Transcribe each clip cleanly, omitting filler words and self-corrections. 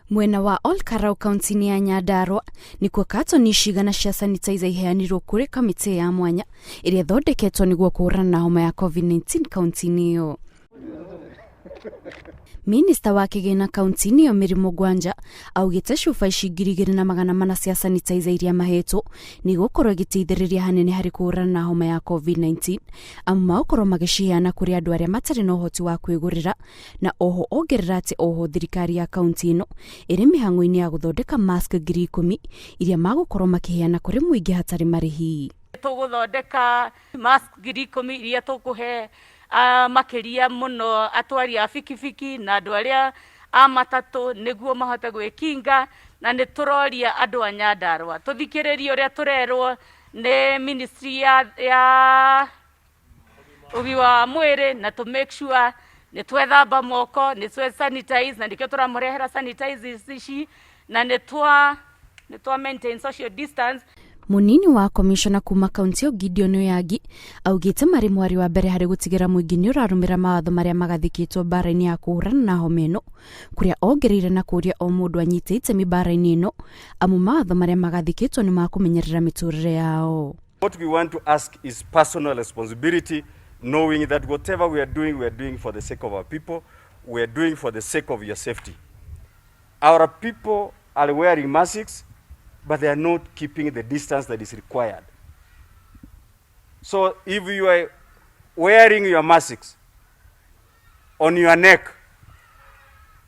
Mwena wa Olkarau kaunti ya Nyandarua nikuo katoni cigana cia sanitizer iheanirwo kuri kamiti ya mwanya iria thondeketwo niguo kũhũrana na homa ya COVID-19 kaunti-inĩ iyo. Minister wa kigina kaunti-inĩ iyo Mirimo Gwanja augite cuba ici 2,400 cia sanitizer iria mahetwo nigukorwo igiteithĩrĩria hanene hari kũhũrana na homa ya COVID-19 amu makorwo magiciheana kuri andu aria matari na ũhoti wa kwĩgũrĩra na oho ongerera ati oho thirikari ya kaunti ino iri mihango-ini ya guthondeka mask 10,000 iria magukorwo makiheana kuri muingi hatari marihi. Tuguthondeka mask 10,000 iria tukuhe makiria muno atwari a fikifiki na andu aria a matatu niguo mahote gwikinga na ni turoria andu a Nyandarua tuthikiririe uria turerwo ni ministry ya ugima wa mwiri na to make sure ni twethamba moko ni twe sanitize na ndikio turamurehera sanitizers ici na ni twa maintain social distance. Munini wa commissioner kuuma kaunti ya Gideon Oyagi augite mari mwari wa mbere hari gutigira muingi ni urarumira mawatho maria magathikitwo bara-ini ya kuhurana na homa ino kuria ongereire na kuria o mundu anyite itemi bara-ini ino amu mawatho maria magathikitwo ni makumenyerera miturire yao. What we want to ask is personal responsibility, knowing that whatever we are doing for the sake of our people, we are doing for the sake of your safety. Our people are wearing masks, but they are not keeping the distance that is required. So if you are wearing your masks on your neck,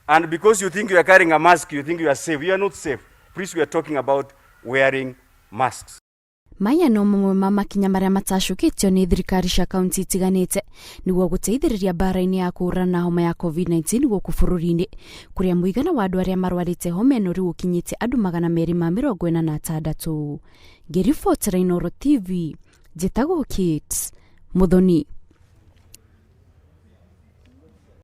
and because you think you are carrying a mask, you think you are safe, you are not safe. Please, we are talking about wearing masks. Maya no mamwe ma makinya maria matacukitio ni thirikari cia kaunti itiganite niguo guteithĩrĩria bara-ini ya kũhũrana na homa ya COVID-19 gũkũ bũrũri-inĩ kuria muigana wa andu aria marwarite homa ino riu ukinyite andu 246. Ngiribotera Inooro TV, njitagwo Kate Muthoni.